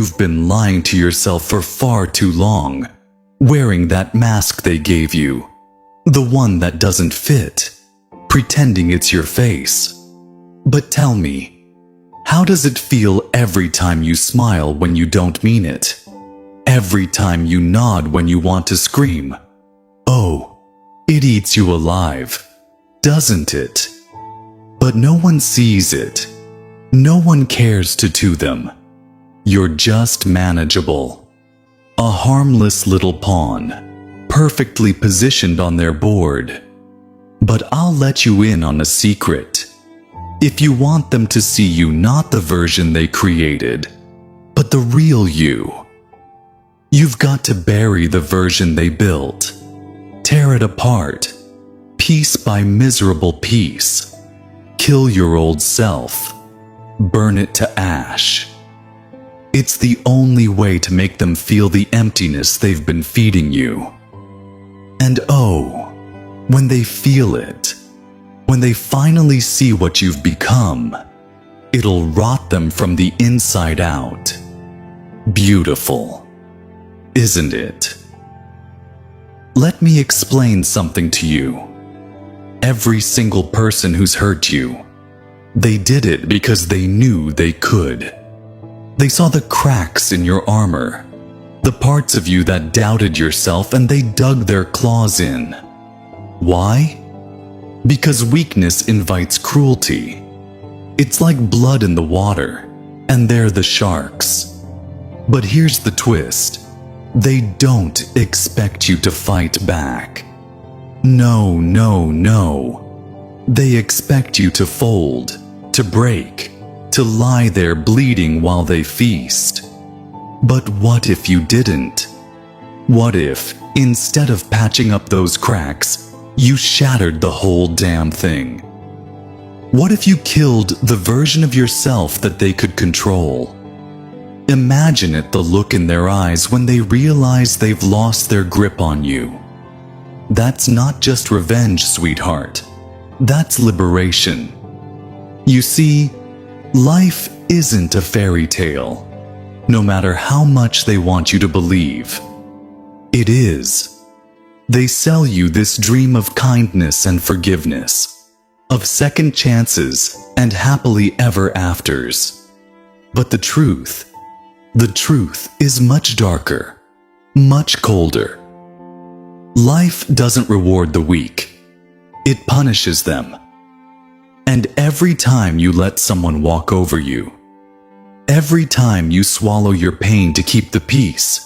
you've been lying to yourself for far too long, wearing that mask they gave you, the one that doesn't fit, pretending it's your face. But tell me, how does it feel every time you smile when you don't mean it? Every time you nod when you want to scream? Oh, it eats you alive, doesn't it? But no one sees it. No one cares to them. You're just manageable. A harmless little pawn, perfectly positioned on their board. But I'll let you in on a secret. If you want them to see you not the version they created, but the real you, you've got to bury the version they built. Tear it apart, piece by miserable piece. Kill your old self. Burn it to ash. It's the only way to make them feel the emptiness they've been feeding you. And oh, when they feel it, when they finally see what you've become, it'll rot them from the inside out. Beautiful, isn't it? Let me explain something to you. Every single person who's hurt you, they did it because they knew they could. They saw the cracks in your armor, the parts of you that doubted yourself, and they dug their claws in. Why? Because weakness invites cruelty. It's like blood in the water, and they're the sharks. But here's the twist. They don't expect you to fight back. No, no, no. They expect you to fold, to break, to lie there bleeding while they feast. But what if you didn't? What if, instead of patching up those cracks, you shattered the whole damn thing? What if you killed the version of yourself that they could control? Imagine it, the look in their eyes when they realize they've lost their grip on you. That's not just revenge, sweetheart. That's liberation. You see, life isn't a fairy tale, no matter how much they want you to believe. It is. They sell you this dream of kindness and forgiveness, of second chances and happily ever afters. But the truth is much darker, much colder. Life doesn't reward the weak. It punishes them. And every time you let someone walk over you, every time you swallow your pain to keep the peace,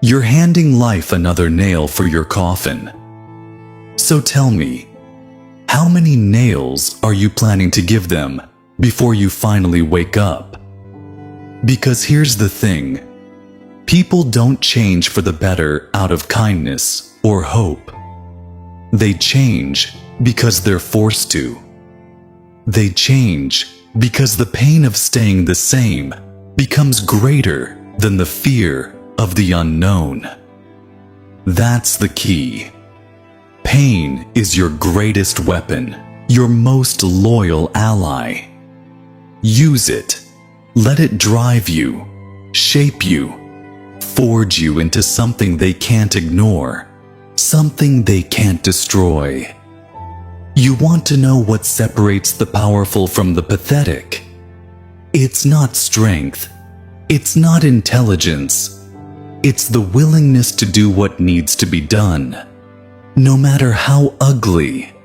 you're handing life another nail for your coffin. So tell me, how many nails are you planning to give them before you finally wake up? Because here's the thing. People don't change for the better out of kindness or hope. They change because they're forced to. They change because the pain of staying the same becomes greater than the fear of the unknown. That's the key. Pain is your greatest weapon, your most loyal ally. Use it. Let it drive you, shape you, forge you into something they can't ignore, something they can't destroy. You want to know what separates the powerful from the pathetic? It's not strength. It's not intelligence. It's the willingness to do what needs to be done. No matter how ugly,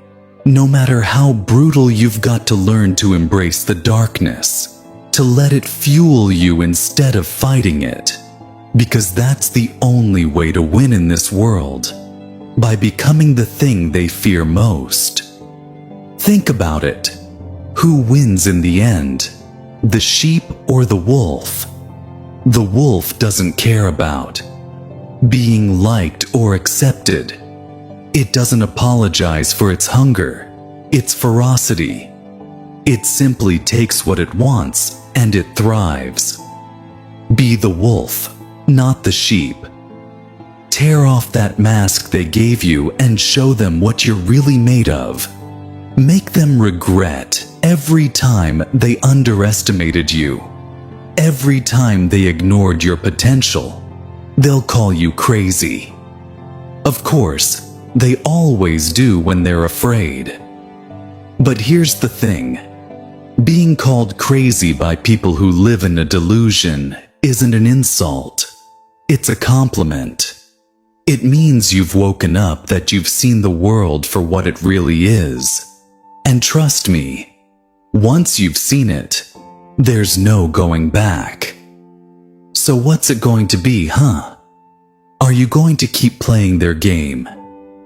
no matter how brutal, you've got to learn to embrace the darkness, to let it fuel you instead of fighting it. Because that's the only way to win in this world, by becoming the thing they fear most. Think about it. Who wins in the end? The sheep or the wolf? The wolf doesn't care about being liked or accepted. It doesn't apologize for its hunger, its ferocity. It simply takes what it wants and it thrives. Be the wolf, not the sheep. Tear off that mask they gave you and show them what you're really made of. Make them regret every time they underestimated you. Every time they ignored your potential, they'll call you crazy. Of course, they always do when they're afraid. But here's the thing. Being called crazy by people who live in a delusion isn't an insult. It's a compliment. It means you've woken up, that you've seen the world for what it really is. And trust me, once you've seen it, there's no going back. So what's it going to be, huh? Are you going to keep playing their game?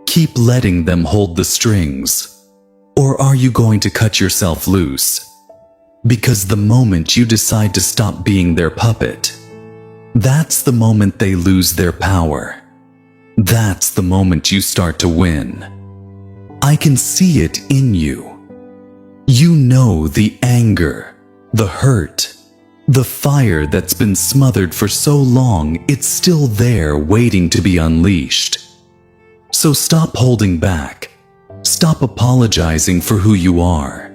Keep letting them hold the strings? Or are you going to cut yourself loose? Because the moment you decide to stop being their puppet, that's the moment they lose their power. That's the moment you start to win. I can see it in you. You know the anger, the hurt, the fire that's been smothered for so long, it's still there waiting to be unleashed. So stop holding back. Stop apologizing for who you are.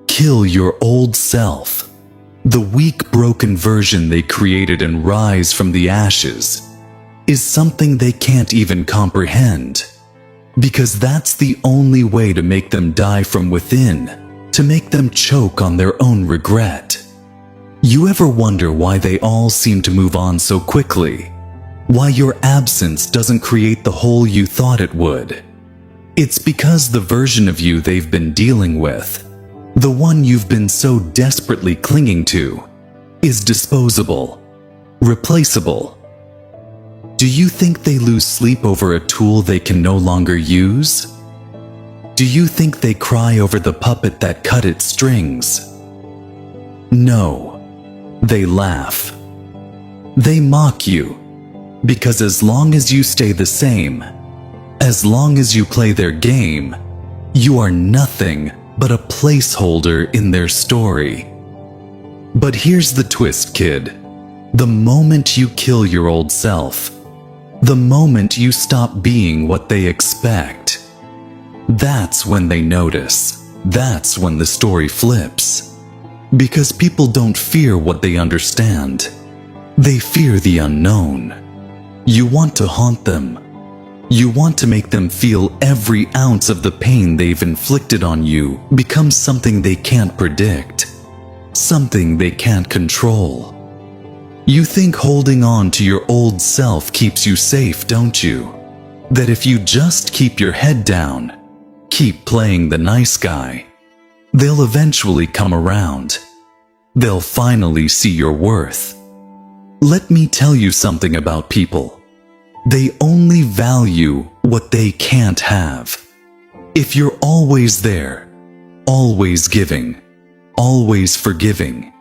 Kill your old self, the weak, broken version they created, and rise from the ashes is something they can't even comprehend. Because that's the only way to make them die from within, to make them choke on their own regret. You ever wonder why they all seem to move on so quickly? Why your absence doesn't create the hole you thought it would? It's because the version of you they've been dealing with, the one you've been so desperately clinging to, is disposable, replaceable. Do you think they lose sleep over a tool they can no longer use? Do you think they cry over the puppet that cut its strings? No, they laugh. They mock you, because as long as you stay the same, as long as you play their game, you are nothing but a placeholder in their story. But here's the twist, kid. The moment you kill your old self, the moment you stop being what they expect, that's when they notice. That's when the story flips. Because people don't fear what they understand. They fear the unknown. You want to haunt them. You want to make them feel every ounce of the pain they've inflicted on you becomes something they can't predict, something they can't control. You think holding on to your old self keeps you safe, don't you? That if you just keep your head down, keep playing the nice guy, they'll eventually come around. They'll finally see your worth. Let me tell you something about people. They only value what they can't have. If you're always there, always giving, always forgiving,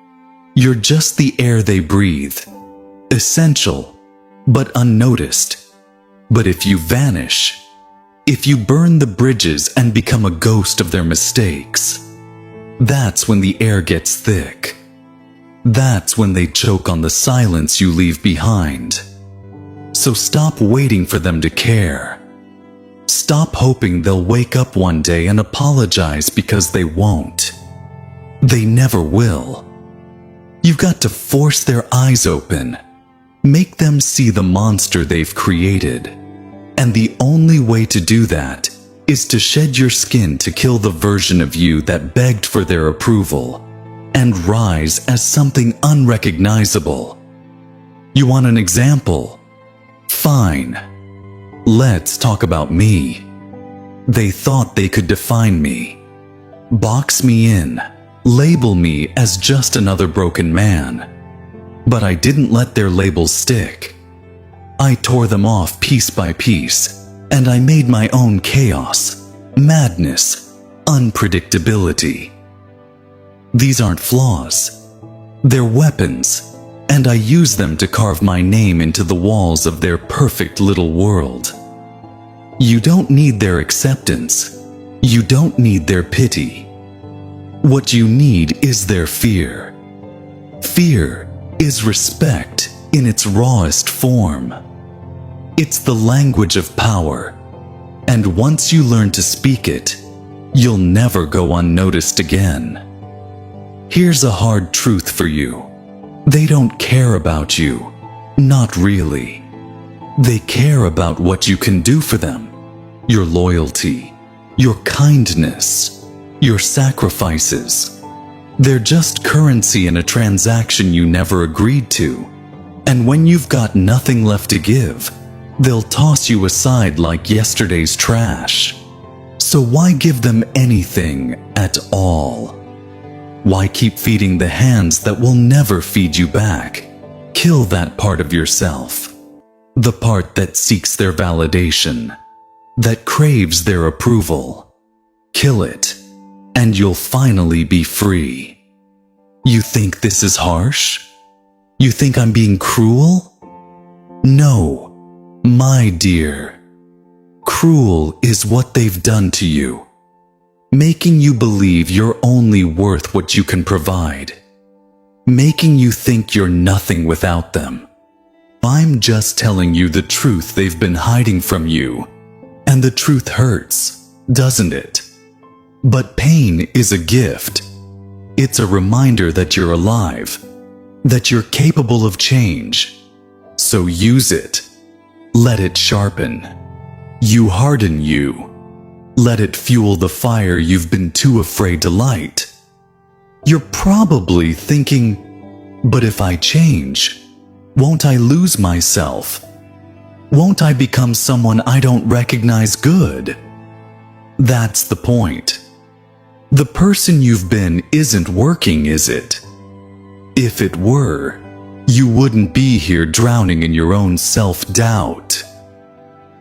you're just the air they breathe, essential, but unnoticed. But if you vanish, if you burn the bridges and become a ghost of their mistakes, that's when the air gets thick. That's when they choke on the silence you leave behind. So stop waiting for them to care. Stop hoping they'll wake up one day and apologize, because they won't. They never will. You've got to force their eyes open. Make them see the monster they've created. And the only way to do that is to shed your skin, to kill the version of you that begged for their approval, and rise as something unrecognizable. You want an example? Fine. Let's talk about me. They thought they could define me, box me in, label me as just another broken man. But I didn't let their labels stick. I tore them off piece by piece, and I made my own chaos, madness, unpredictability. These aren't flaws. They're weapons. And I use them to carve my name into the walls of their perfect little world. You don't need their acceptance. You don't need their pity. What you need is their fear. Fear is respect in its rawest form. It's the language of power. And once you learn to speak it, you'll never go unnoticed again. Here's a hard truth for you. They don't care about you. Not really. They care about what you can do for them. Your loyalty, your kindness, your sacrifices. They're just currency in a transaction you never agreed to. And when you've got nothing left to give, they'll toss you aside like yesterday's trash. So why give them anything at all? Why keep feeding the hands that will never feed you back? Kill that part of yourself. The part that seeks their validation, that craves their approval. Kill it, and you'll finally be free. You think this is harsh? You think I'm being cruel? No, my dear. Cruel is what they've done to you, making you believe you're only worth what you can provide, making you think you're nothing without them. I'm just telling you the truth they've been hiding from you, and the truth hurts, doesn't it? But pain is a gift. It's a reminder that you're alive, that you're capable of change. So use it. Let it sharpen. You harden you. Let it fuel the fire you've been too afraid to light. You're probably thinking, but if I change, won't I lose myself? Won't I become someone I don't recognize good? That's the point. The person you've been isn't working, is it? If it were, you wouldn't be here drowning in your own self-doubt.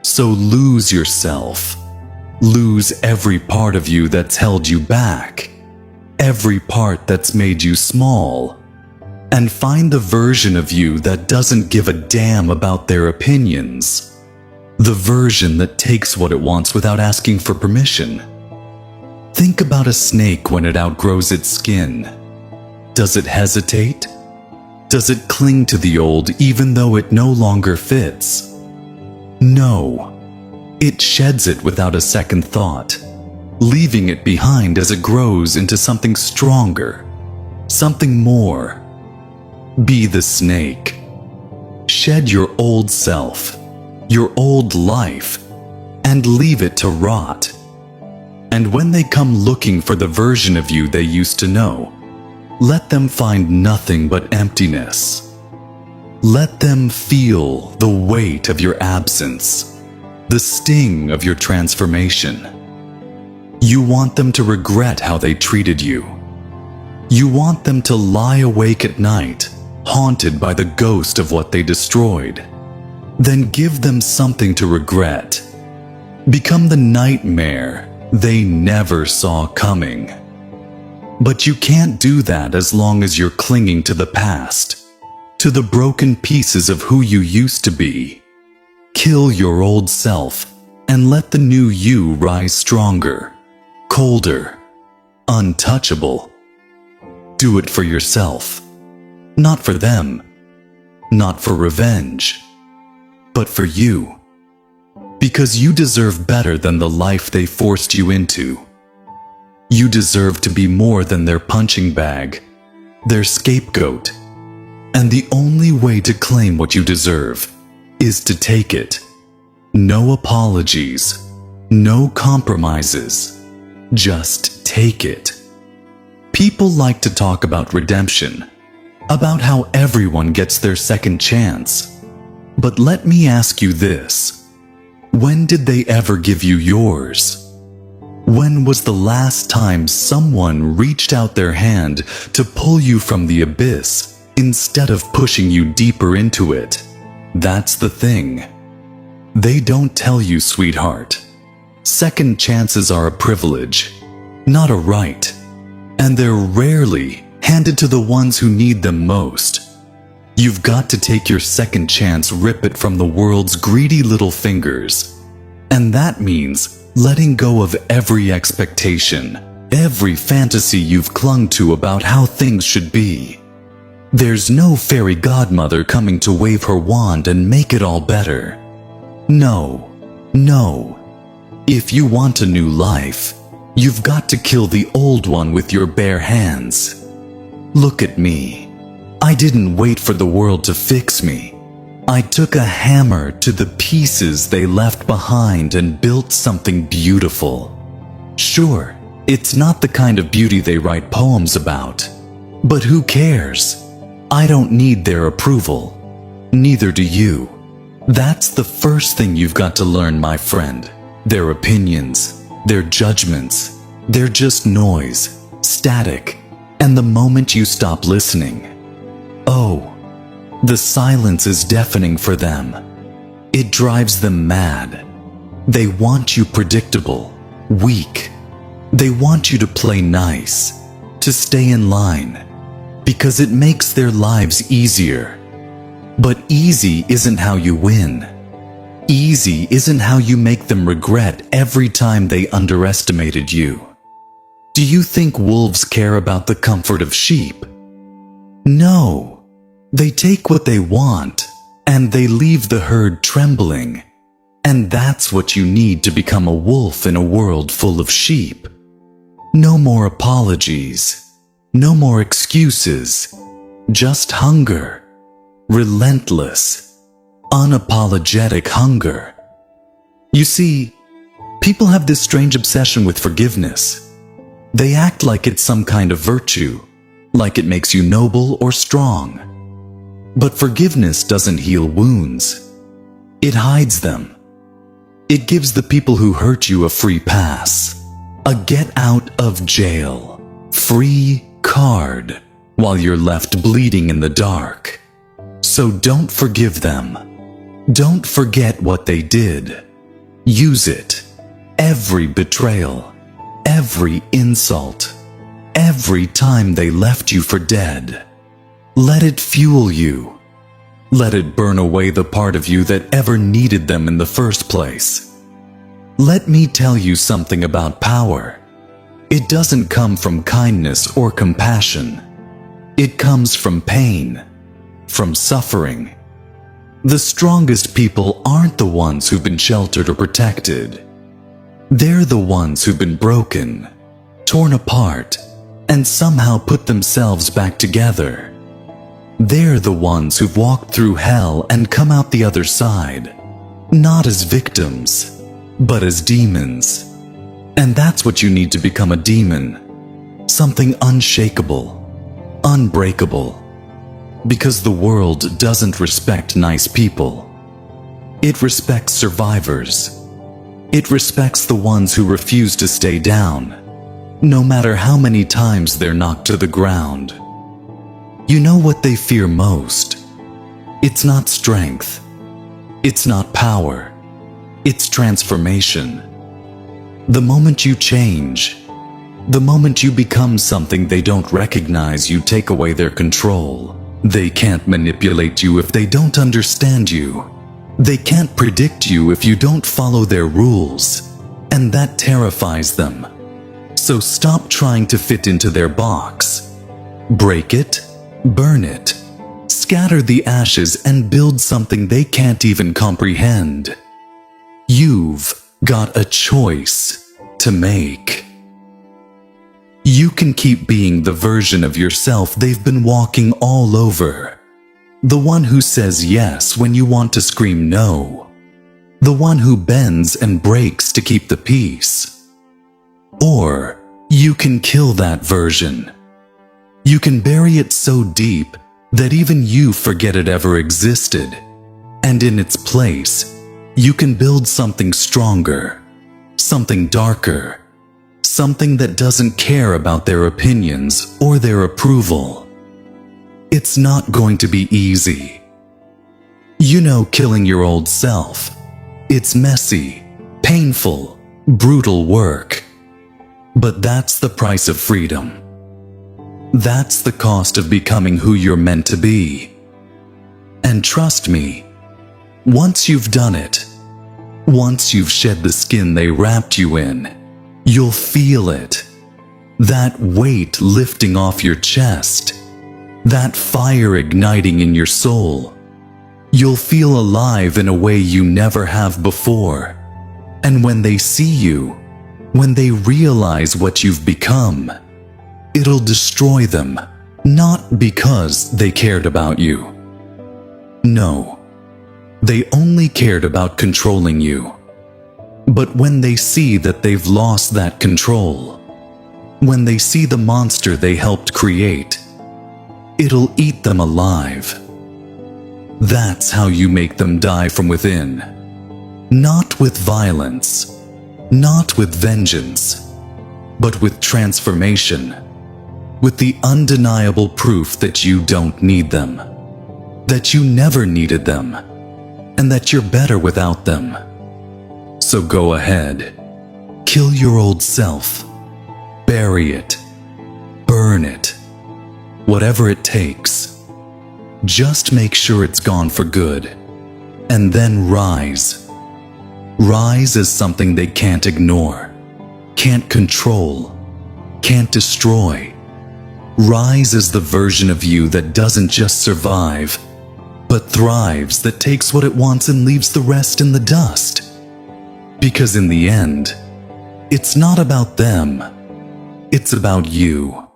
So lose yourself. Lose every part of you that's held you back, every part that's made you small, and find the version of you that doesn't give a damn about their opinions. The version that takes what it wants without asking for permission. Think about a snake when it outgrows its skin. Does it hesitate? Does it cling to the old even though it no longer fits? No. It sheds it without a second thought, leaving it behind as it grows into something stronger, something more. Be the snake. Shed your old self, your old life, and leave it to rot. And when they come looking for the version of you they used to know, let them find nothing but emptiness. Let them feel the weight of your absence, the sting of your transformation. You want them to regret how they treated you. You want them to lie awake at night, haunted by the ghost of what they destroyed. Then give them something to regret. Become the nightmare they never saw coming. But you can't do that as long as you're clinging to the past, to the broken pieces of who you used to be. Kill your old self and let the new you rise stronger, colder, untouchable. Do it for yourself, not for them, not for revenge, but for you. Because you deserve better than the life they forced you into. You deserve to be more than their punching bag, their scapegoat. And the only way to claim what you deserve is to take it. No apologies, no compromises. Just take it. People like to talk about redemption, about how everyone gets their second chance. But let me ask you this. When did they ever give you yours? When was the last time someone reached out their hand to pull you from the abyss instead of pushing you deeper into it? That's the thing. They don't tell you, sweetheart. Second chances are a privilege, not a right. And they're rarely handed to the ones who need them most. You've got to take your second chance, rip it from the world's greedy little fingers. And that means letting go of every expectation, every fantasy you've clung to about how things should be. There's no fairy godmother coming to wave her wand and make it all better. No, no. If you want a new life, you've got to kill the old one with your bare hands. Look at me. I didn't wait for the world to fix me. I took a hammer to the pieces they left behind and built something beautiful. Sure, it's not the kind of beauty they write poems about. But who cares? I don't need their approval. Neither do you. That's the first thing you've got to learn, my friend. Their opinions, their judgments, they're just noise, static, and the moment you stop listening, oh, the silence is deafening for them. It drives them mad. They want you predictable, weak. They want you to play nice, to stay in line, because it makes their lives easier. But easy isn't how you win. Easy isn't how you make them regret every time they underestimated you. Do you think wolves care about the comfort of sheep? No. They take what they want, and they leave the herd trembling. And that's what you need to become a wolf in a world full of sheep. No more apologies. No more excuses. Just hunger. Relentless, unapologetic hunger. You see, people have this strange obsession with forgiveness. They act like it's some kind of virtue, like it makes you noble or strong. But forgiveness doesn't heal wounds. It hides them. It gives the people who hurt you a free pass, a get out of jail, free card, while you're left bleeding in the dark. So don't forgive them. Don't forget what they did. Use it. Every betrayal, every insult, every time they left you for dead. Let it fuel you. Let it burn away the part of you that ever needed them in the first place. Let me tell you something about power. It doesn't come from kindness or compassion. It comes from pain, from suffering. The strongest people aren't the ones who've been sheltered or protected. They're the ones who've been broken, torn apart, and somehow put themselves back together. They're the ones who've walked through hell and come out the other side, not as victims, but as demons. And that's what you need to become, a demon. Something unshakable, unbreakable. Because the world doesn't respect nice people. It respects survivors. It respects the ones who refuse to stay down, no matter how many times they're knocked to the ground. You know what they fear most? It's not strength. It's not power. It's transformation. The moment you change, the moment you become something they don't recognize, you take away their control. They can't manipulate you if they don't understand you. They can't predict you if you don't follow their rules, and that terrifies them. So stop trying to fit into their box. Break it, burn it, scatter the ashes, and build something they can't even comprehend. You've got a choice to make. You can keep being the version of yourself they've been walking all over. The one who says yes when you want to scream no. The one who bends and breaks to keep the peace. Or you can kill that version. You can bury it so deep that even you forget it ever existed. And in its place, you can build something stronger, something darker, something that doesn't care about their opinions or their approval. It's not going to be easy. You know, killing your old self. It's messy, painful, brutal work. But that's the price of freedom. That's the cost of becoming who you're meant to be. And trust me, once you've done it, once you've shed the skin they wrapped you in, you'll feel it. That weight lifting off your chest. That fire igniting in your soul. You'll feel alive in a way you never have before. And when they see you, when they realize what you've become, it'll destroy them, Not because they cared about you. No, they only cared about controlling you. But when they see that they've lost that control, when they see the monster they helped create, it'll eat them alive. That's how you make them die from within. Not with violence, not with vengeance, but with transformation, with the undeniable proof that you don't need them, that you never needed them, and that you're better without them. So go ahead, kill your old self, bury it, burn it, whatever it takes. Just make sure it's gone for good, and then rise. Rise as something they can't ignore, can't control, can't destroy. Rise as the version of you that doesn't just survive, but thrives, that takes what it wants and leaves the rest in the dust. Because in the end, it's not about them, it's about you.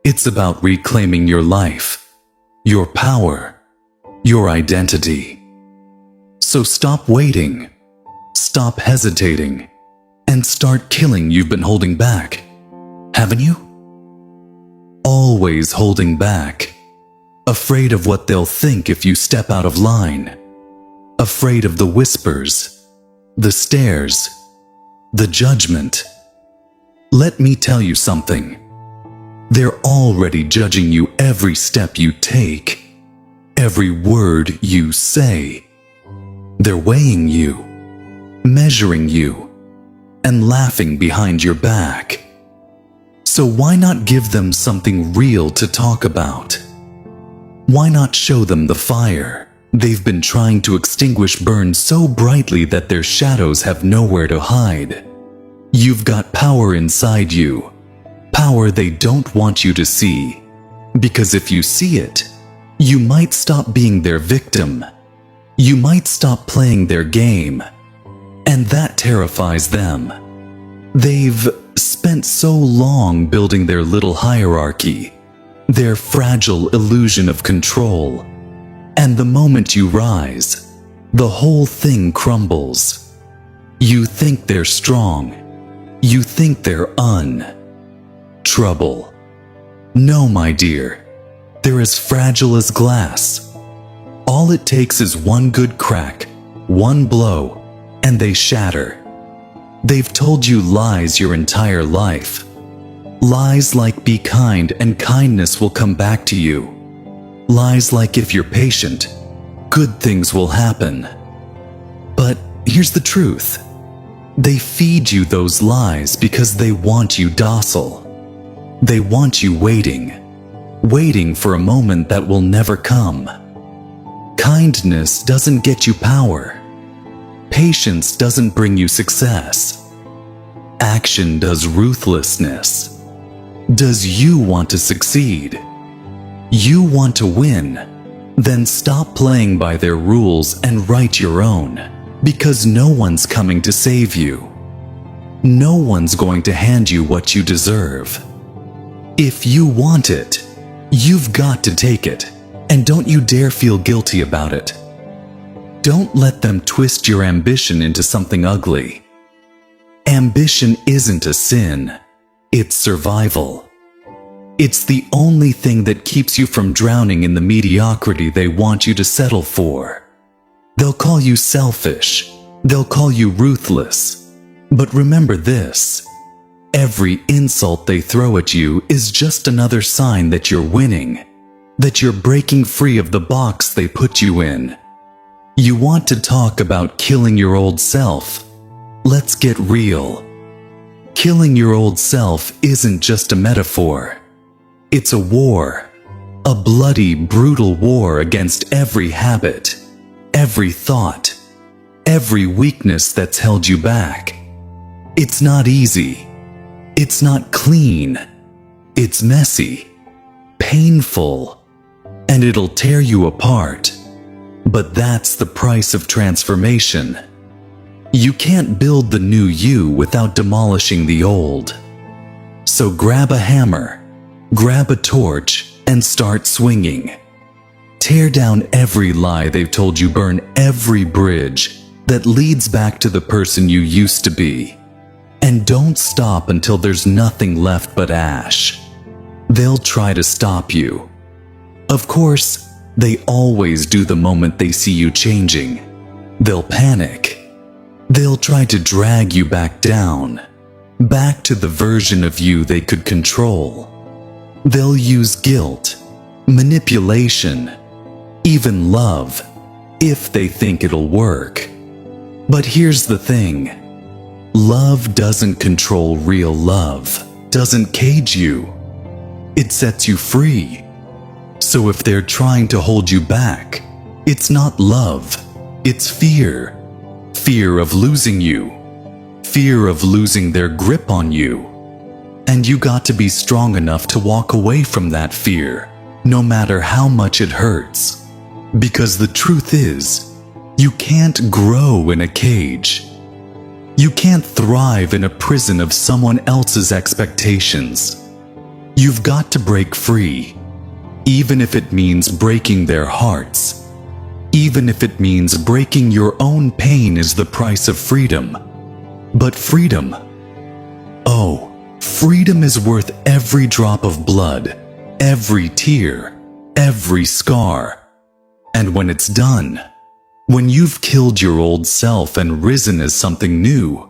It's about reclaiming your life, your power, your identity. So stop waiting, stop hesitating, and start killing you've been holding back, haven't you? Always holding back, afraid of what they'll think if you step out of line, afraid of the whispers, the stares, the judgment. Let me tell you something. They're already judging you every step you take, every word you say. They're weighing you, measuring you, and laughing behind your back. So why not give them something real to talk about? Why not show them the fire they've been trying to extinguish burn so brightly that their shadows have nowhere to hide? You've got power inside you, power they don't want you to see, because if you see it, you might stop being their victim. You might stop playing their game, and that terrifies them. They've spent so long building their little hierarchy, their fragile illusion of control, and the moment you rise, the whole thing crumbles. You think they're strong. You think they're trouble. No, my dear, they're as fragile as glass. All it takes is one good crack, one blow, and they shatter. They've told you lies your entire life. Lies like be kind and kindness will come back to you. Lies like if you're patient, good things will happen. But here's the truth. They feed you those lies because they want you docile. They want you waiting for a moment that will never come. Kindness doesn't get you power. Patience doesn't bring you success. Action does ruthlessness. Does you want to succeed? You want to win? Then stop playing by their rules and write your own, because no one's coming to save you. No one's going to hand you what you deserve. If you want it, you've got to take it, and don't you dare feel guilty about it. Don't let them twist your ambition into something ugly. Ambition isn't a sin, it's survival. It's the only thing that keeps you from drowning in the mediocrity they want you to settle for. They'll call you selfish, they'll call you ruthless. But remember this, every insult they throw at you is just another sign that you're winning, that you're breaking free of the box they put you in. You want to talk about killing your old self? Let's get real. Killing your old self isn't just a metaphor. It's a war. A bloody, brutal war against every habit, every thought, every weakness that's held you back. It's not easy. It's not clean. It's messy, painful, and it'll tear you apart. But that's the price of transformation. You can't build the new you without demolishing the old. So grab a hammer, grab a torch, and start swinging. Tear down every lie they've told you, burn every bridge that leads back to the person you used to be. And don't stop until there's nothing left but ash. They'll try to stop you. Of course, they always do the moment they see you changing. They'll panic. They'll try to drag you back down, back to the version of you they could control. They'll use guilt, manipulation, even love, if they think it'll work. But here's the thing. Love doesn't control real love, doesn't cage you. It sets you free. So if they're trying to hold you back, it's not love, it's fear. Fear of losing you. Fear of losing their grip on you. And you got to be strong enough to walk away from that fear, no matter how much it hurts. Because the truth is, you can't grow in a cage. You can't thrive in a prison of someone else's expectations. You've got to break free, even if it means breaking their hearts. Even if it means breaking your own pain is the price of freedom. But freedom, oh, freedom is worth every drop of blood, every tear, every scar. And when it's done, when you've killed your old self and risen as something new,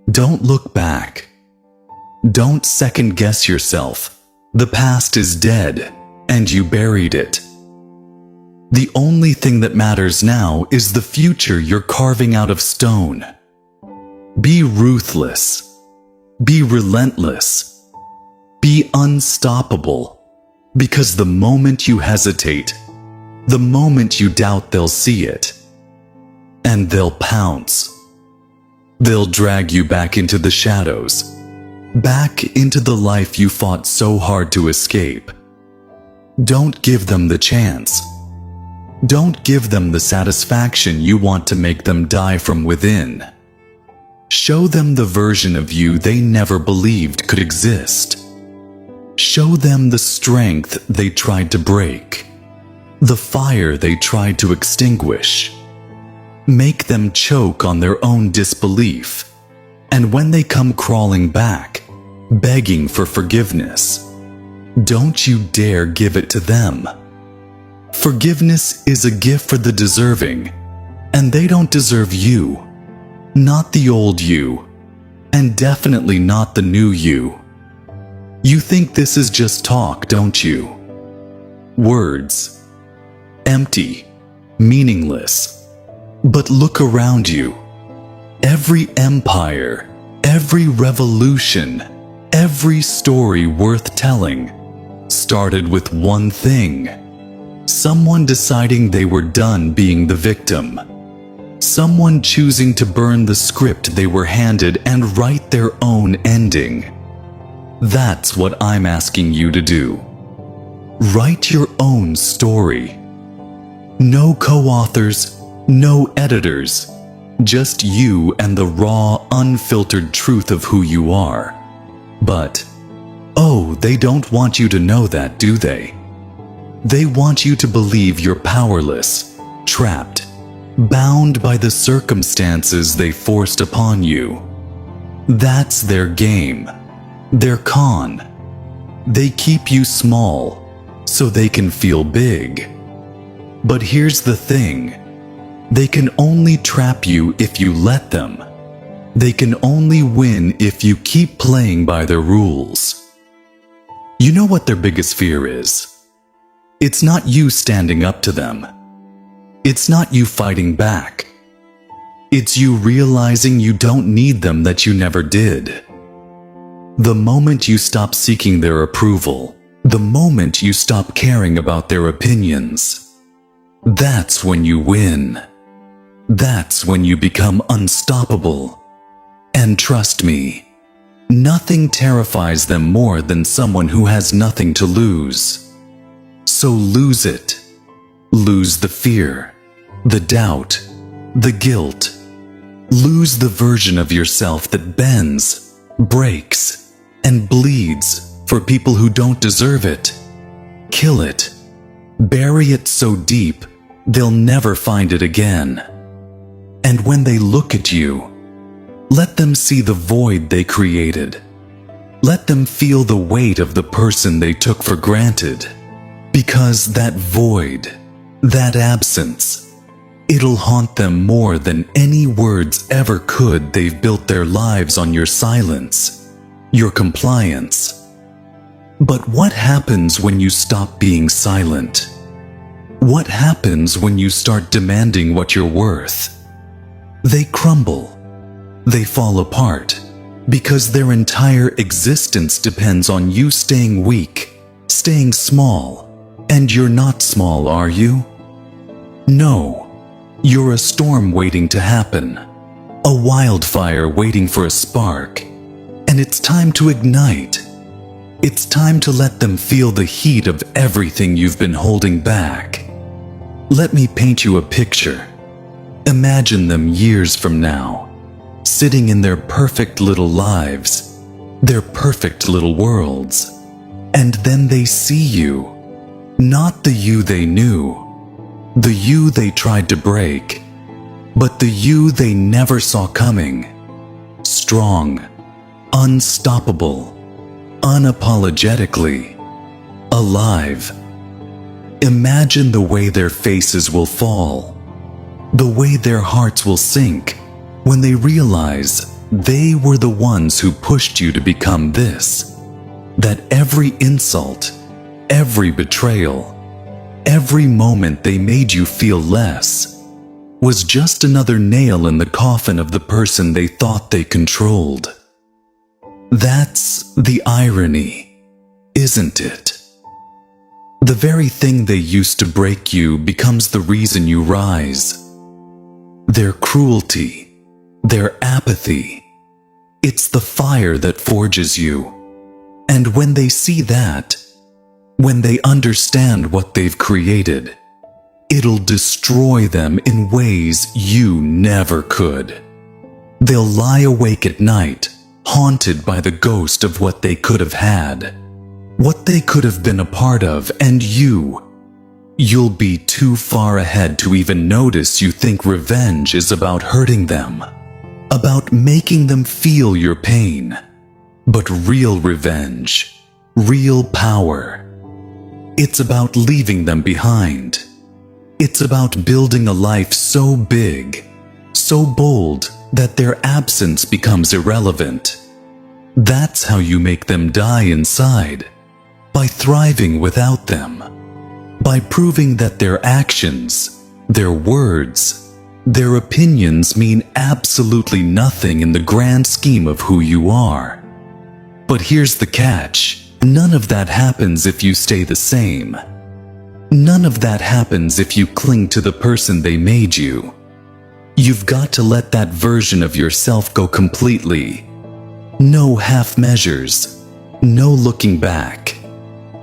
don't look back. Don't second guess yourself. The past is dead, and you buried it. The only thing that matters now is the future you're carving out of stone. Be ruthless. Be relentless. Be unstoppable. Because the moment you hesitate, the moment you doubt, they'll see it. And they'll pounce. They'll drag you back into the shadows, back into the life you fought so hard to escape. Don't give them the chance. Don't give them the satisfaction you want to make them die from within. Show them the version of you they never believed could exist. Show them the strength they tried to break, the fire they tried to extinguish. Make them choke on their own disbelief, and when they come crawling back, begging for forgiveness, don't you dare give it to them. Forgiveness is a gift for the deserving, and they don't deserve you. Not the old you, and definitely not the new you. You think this is just talk, don't you? Words. Empty. Meaningless. But look around you. Every empire, every revolution, every story worth telling started with one thing. Someone deciding they were done being the victim. Someone choosing to burn the script they were handed and write their own ending. That's what I'm asking you to do. Write your own story. No co-authors, no editors, just you and the raw, unfiltered truth of who you are. But, oh, they don't want you to know that, do they? They want you to believe you're powerless, trapped, bound by the circumstances they forced upon you. That's their game, their con. They keep you small so they can feel big. But here's the thing. They can only trap you if you let them. They can only win if you keep playing by their rules. You know what their biggest fear is? It's not you standing up to them. It's not you fighting back. It's you realizing you don't need them, that you never did. The moment you stop seeking their approval, the moment you stop caring about their opinions, that's when you win. That's when you become unstoppable. And trust me, nothing terrifies them more than someone who has nothing to lose. So lose it. Lose the fear, the doubt, the guilt. Lose the version of yourself that bends, breaks, and bleeds for people who don't deserve it. kill it. Bury it so deep, they'll never find it again. And when they look at you, let them see the void they created. Let them feel the weight of the person they took for granted. Because that void, that absence, it'll haunt them more than any words ever could. They've built their lives on your silence, your compliance. But what happens when you stop being silent? What happens when you start demanding what you're worth? They crumble. They fall apart. Because their entire existence depends on you staying weak, staying small. And you're not small, are you? No. You're a storm waiting to happen. A wildfire waiting for a spark. And it's time to ignite. It's time to let them feel the heat of everything you've been holding back. Let me paint you a picture. Imagine them years from now, sitting in their perfect little lives, their perfect little worlds. And then they see you, not the you they knew, the you they tried to break, but the you they never saw coming. Strong, unstoppable, unapologetically alive. Imagine the way their faces will fall, the way their hearts will sink when they realize they were the ones who pushed you to become this. That every insult, every betrayal, every moment they made you feel less was just another nail in the coffin of the person they thought they controlled. That's the irony, isn't it? The very thing they used to break you becomes the reason you rise. Their cruelty, their apathy, it's the fire that forges you. And when they see that, when they understand what they've created, it'll destroy them in ways you never could. They'll lie awake at night, haunted by the ghost of what they could have had, what they could have been a part of, and you'll be too far ahead to even notice you think revenge is about hurting them, about making them feel your pain. But real revenge, real power, it's about leaving them behind. It's about building a life so big, so bold, that their absence becomes irrelevant. That's how you make them die inside, by thriving without them, by proving that their actions, their words, their opinions mean absolutely nothing in the grand scheme of who you are. But here's the catch. None of that happens if you stay the same. None of that happens if you cling to the person they made you. You've got to let that version of yourself go completely. No half measures, no looking back.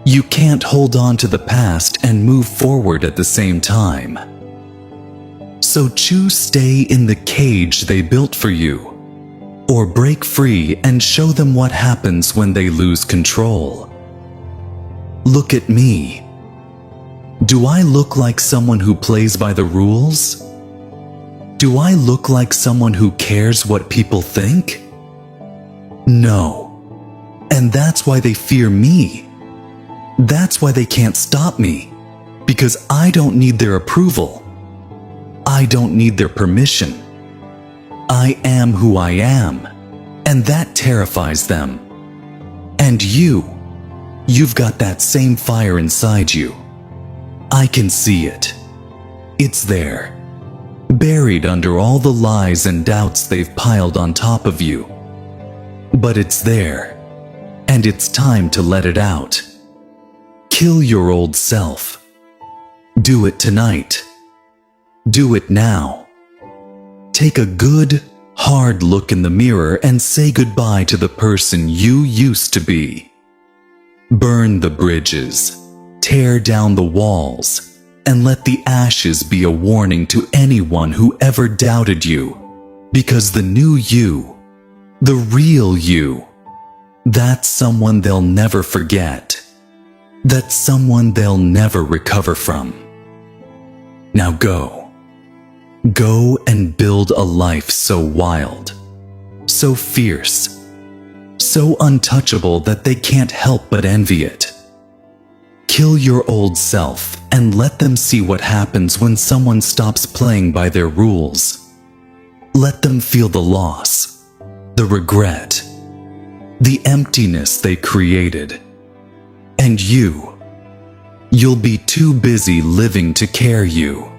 You can't hold on to the past and move forward at the same time. So choose stay in the cage they built for you, or break free and show them what happens when they lose control. Look at me. Do I look like someone who plays by the rules? Do I look like someone who cares what people think? No. And that's why they fear me. That's why they can't stop me. Because I don't need their approval. I don't need their permission. I am who I am, and that terrifies them. And you've got that same fire inside you. I can see it. It's there, buried under all the lies and doubts they've piled on top of you. But it's there, and it's time to let it out. Kill your old self. Do it tonight. Do it now. Take a good, hard look in the mirror and say goodbye to the person you used to be. Burn the bridges, tear down the walls, and let the ashes be a warning to anyone who ever doubted you. Because the new you, the real you, that's someone they'll never forget. That's someone they'll never recover from. Now go. Go and build a life so wild, so fierce, so untouchable that they can't help but envy it. Kill your old self and let them see what happens when someone stops playing by their rules. Let them feel the loss, the regret, the emptiness they created. And you'll be too busy living to care you.